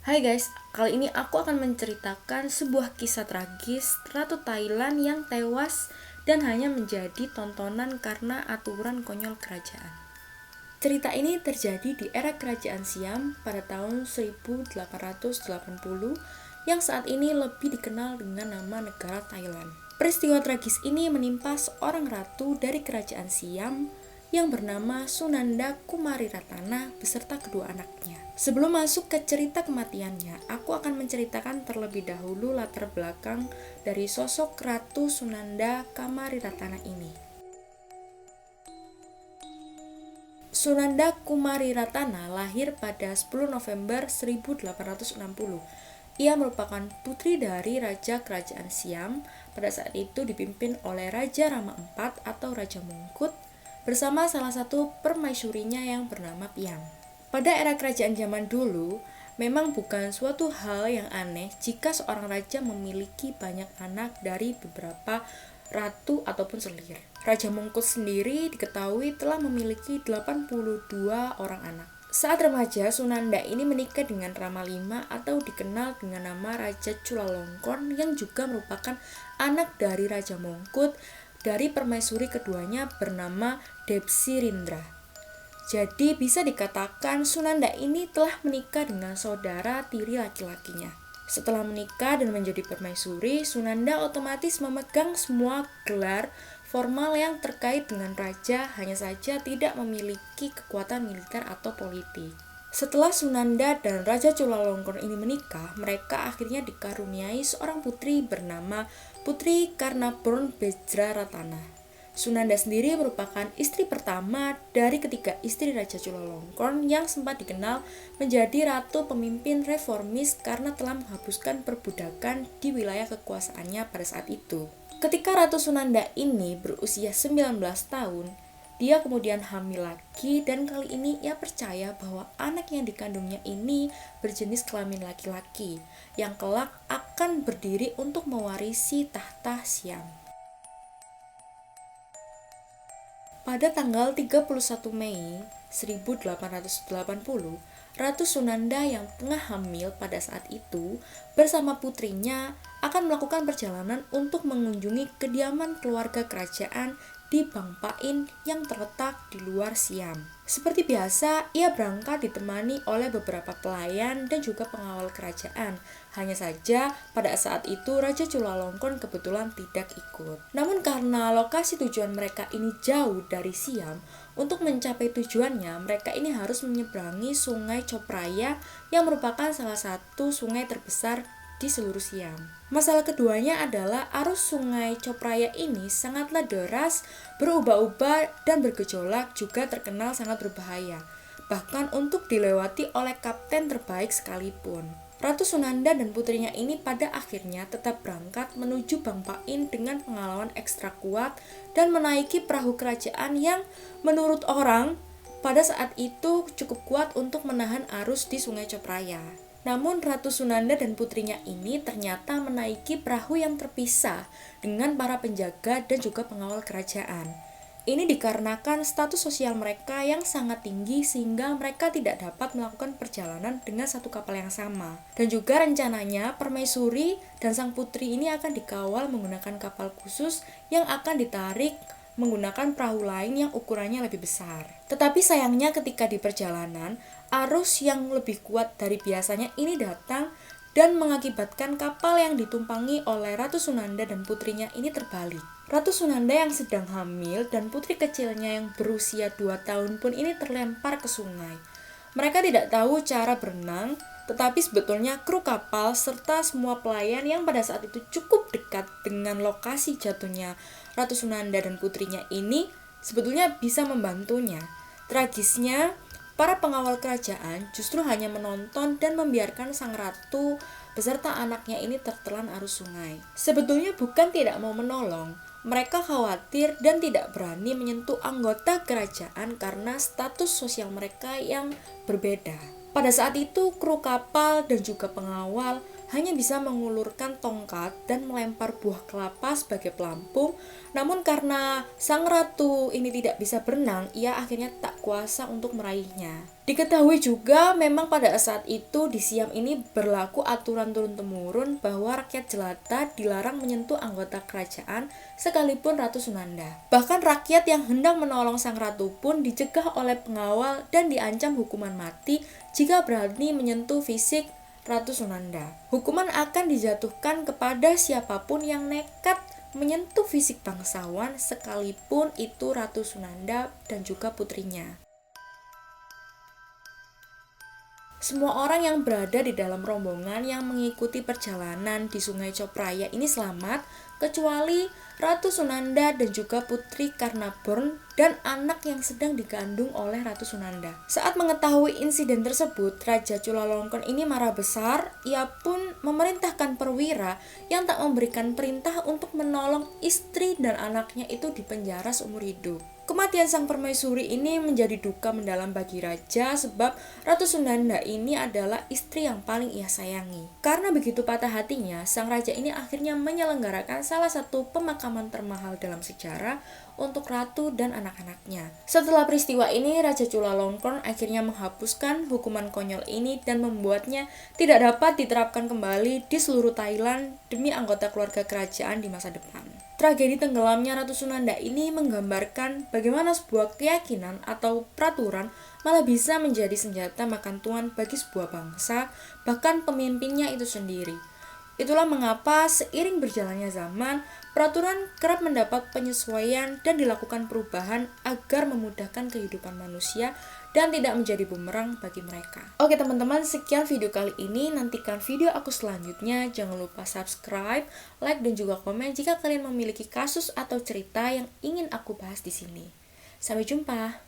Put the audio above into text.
Hai guys, kali ini aku akan menceritakan sebuah kisah tragis Ratu Thailand yang tewas dan hanya menjadi tontonan karena aturan konyol kerajaan. Cerita ini terjadi di era kerajaan Siam pada tahun 1880 yang saat ini lebih dikenal dengan nama negara Thailand. Peristiwa tragis ini menimpa seorang ratu dari kerajaan Siam yang bernama Sunanda Kumariratana beserta kedua anaknya. Sebelum masuk ke cerita kematiannya, aku akan menceritakan terlebih dahulu latar belakang dari sosok Ratu Sunanda Kumariratana ini. Sunanda Kumariratana lahir pada 10 November 1860. Ia merupakan putri dari Raja Kerajaan Siam, pada saat itu dipimpin oleh Raja Rama IV atau Raja Mongkut, bersama salah satu permaisurinya yang bernama Piam. Pada era kerajaan zaman dulu, memang bukan suatu hal yang aneh jika seorang raja memiliki banyak anak dari beberapa ratu ataupun selir. Raja Mongkut sendiri diketahui telah memiliki 82 orang anak. Saat remaja, Sunanda ini menikah dengan Rama V atau dikenal dengan nama Raja Chulalongkorn yang juga merupakan anak dari Raja Mongkut dari permaisuri keduanya bernama Depsirindra. Jadi bisa dikatakan Sunanda ini telah menikah dengan saudara tiri laki-lakinya. Setelah menikah dan menjadi permaisuri, Sunanda otomatis memegang semua gelar formal yang terkait dengan raja, hanya saja tidak memiliki kekuatan militer atau politik. Setelah Sunanda dan Raja Chulalongkorn ini menikah, mereka akhirnya dikaruniai seorang putri bernama Putri Karnaborn Bejraratana. Sunanda sendiri merupakan istri pertama dari ketiga istri Raja Chulalongkorn yang sempat dikenal menjadi ratu pemimpin reformis karena telah menghapuskan perbudakan di wilayah kekuasaannya pada saat itu. Ketika Ratu Sunanda ini berusia 19 tahun, dia kemudian hamil lagi dan kali ini ia percaya bahwa anak yang dikandungnya ini berjenis kelamin laki-laki yang kelak akan berdiri untuk mewarisi tahta Siam. Pada tanggal 31 Mei 1880, Ratu Sunanda yang tengah hamil pada saat itu bersama putrinya akan melakukan perjalanan untuk mengunjungi kediaman keluarga kerajaan di Bangpain yang terletak di luar Siam. Seperti biasa, ia berangkat ditemani oleh beberapa pelayan dan juga pengawal kerajaan. Hanya saja, pada saat itu Raja Chulalongkorn kebetulan tidak ikut. Namun karena lokasi tujuan mereka ini jauh dari Siam, untuk mencapai tujuannya, mereka ini harus menyeberangi Sungai Chopraya yang merupakan salah satu sungai terbesar di seluruh Siam. Masalah keduanya adalah arus Sungai Chopraya ini sangatlah deras, berubah-ubah dan bergejolak, juga terkenal sangat berbahaya, bahkan untuk dilewati oleh kapten terbaik sekalipun. Ratu Sunanda dan putrinya ini pada akhirnya tetap berangkat menuju Bangpain dengan pengalaman ekstra kuat dan menaiki perahu kerajaan yang menurut orang pada saat itu cukup kuat untuk menahan arus di Sungai Chopraya. Namun Ratu Sunanda dan putrinya ini ternyata menaiki perahu yang terpisah dengan para penjaga dan juga pengawal kerajaan. Ini dikarenakan status sosial mereka yang sangat tinggi sehingga mereka tidak dapat melakukan perjalanan dengan satu kapal yang sama. Dan juga rencananya permaisuri dan sang putri ini akan dikawal menggunakan kapal khusus yang akan ditarik menggunakan perahu lain yang ukurannya lebih besar. Tetapi sayangnya ketika di perjalanan, arus yang lebih kuat dari biasanya ini datang dan mengakibatkan kapal yang ditumpangi oleh Ratu Sunanda dan putrinya ini terbalik. Ratu Sunanda yang sedang hamil dan putri kecilnya yang berusia 2 tahun pun ini terlempar ke sungai. Mereka tidak tahu cara berenang, tetapi sebetulnya kru kapal serta semua pelayan yang pada saat itu cukup dekat dengan lokasi jatuhnya Ratu Sunanda dan putrinya ini sebetulnya bisa membantunya. Tragisnya, para pengawal kerajaan justru hanya menonton dan membiarkan sang ratu beserta anaknya ini tertelan arus sungai. Sebetulnya bukan tidak mau menolong, mereka khawatir dan tidak berani menyentuh anggota kerajaan karena status sosial mereka yang berbeda. Pada saat itu, kru kapal dan juga pengawal hanya bisa mengulurkan tongkat dan melempar buah kelapa sebagai pelampung. Namun karena sang ratu ini tidak bisa berenang, ia akhirnya tak kuasa untuk meraihnya. Diketahui juga memang pada saat itu di Siam ini berlaku aturan turun-temurun bahwa rakyat jelata dilarang menyentuh anggota kerajaan sekalipun Ratu Sunanda. Bahkan rakyat yang hendak menolong sang ratu pun dicegah oleh pengawal dan diancam hukuman mati jika berani menyentuh fisik Ratu Sunanda. Hukuman akan dijatuhkan kepada siapapun yang nekat menyentuh fisik bangsawan sekalipun itu Ratu Sunanda dan juga putrinya. Semua orang yang berada di dalam rombongan yang mengikuti perjalanan di Sungai Copraya ini selamat, kecuali Ratu Sunanda dan juga Putri Karnaborn dan anak yang sedang digandung oleh Ratu Sunanda. Saat mengetahui insiden tersebut, Raja Chulalongkorn ini marah besar. Ia pun memerintahkan perwira yang tak memberikan perintah untuk menolong istri dan anaknya itu dipenjara seumur hidup. Kematian sang permaisuri ini menjadi duka mendalam bagi raja sebab Ratu Sunanda ini adalah istri yang paling ia sayangi. Karena begitu patah hatinya, sang raja ini akhirnya menyelenggarakan salah satu pemakaman termahal dalam sejarah untuk ratu dan anak-anaknya. Setelah peristiwa ini, Raja Chulalongkorn akhirnya menghapuskan hukuman konyol ini dan membuatnya tidak dapat diterapkan kembali di seluruh Thailand demi anggota keluarga kerajaan di masa depan. Tragedi tenggelamnya Ratu Sunanda ini menggambarkan bagaimana sebuah keyakinan atau peraturan malah bisa menjadi senjata makan tuan bagi sebuah bangsa, bahkan pemimpinnya itu sendiri. Itulah mengapa seiring berjalannya zaman, peraturan kerap mendapat penyesuaian dan dilakukan perubahan agar memudahkan kehidupan manusia dan tidak menjadi bumerang bagi mereka. Oke teman-teman, sekian video kali ini. Nantikan video aku selanjutnya. Jangan lupa subscribe, like, dan juga komen jika kalian memiliki kasus atau cerita yang ingin aku bahas di sini. Sampai jumpa.